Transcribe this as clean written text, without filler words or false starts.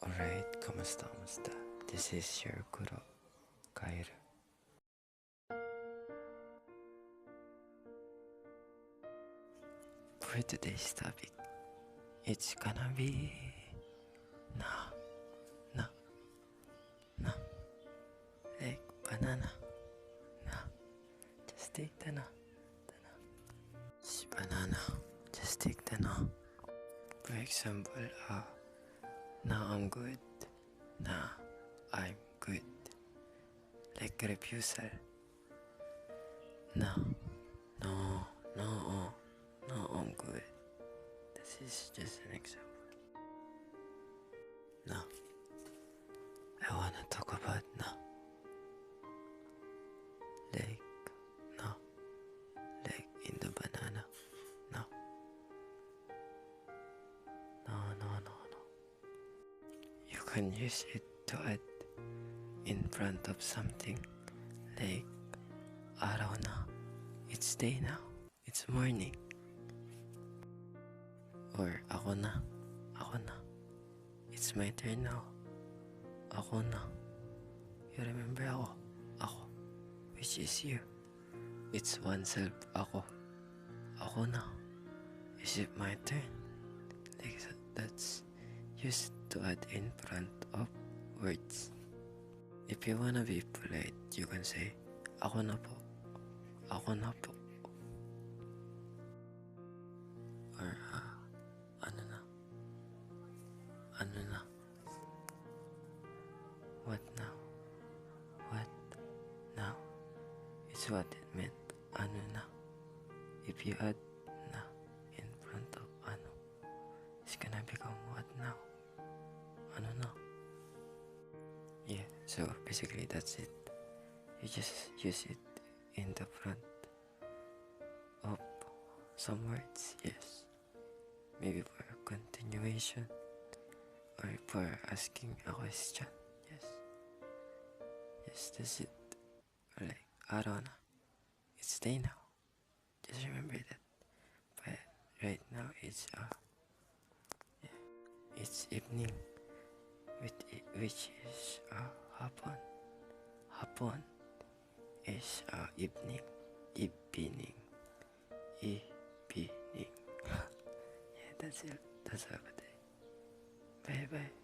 Alright, kamusta? This is your Kuro, Kairu. For today's topic, it's gonna be na, na, na, like banana, na, just take the na. Banana, just take the na. For example, now I'm good, now I'm good. Like refusal. No, I'm good. This is just an example. No, I wanna talk about no. Like, no, like in the banana. No. You can use it to add in front of something. Like, araw na. It's day now. It's morning. Or ako na. It's my turn now. Ako na. You remember ako. Which is you. It's oneself. Ako na. Is it my turn? Like that's used to add in front of words. If you wanna be polite, you can say, ako na po. Or, ano na. What now? It's what it meant. Ano na. If you add na in front of ano, it's gonna become what now? Ano na. Yeah, so basically that's it. You just use it in the front of some words, yes. Maybe for continuation or for asking a question, yes. Yes, that's it. Or like, araw na. It's day now. Just remember that. But right now it's it's evening, which is hapon. Hapon is evening. Yeah, that's it. That's all for today. Bye.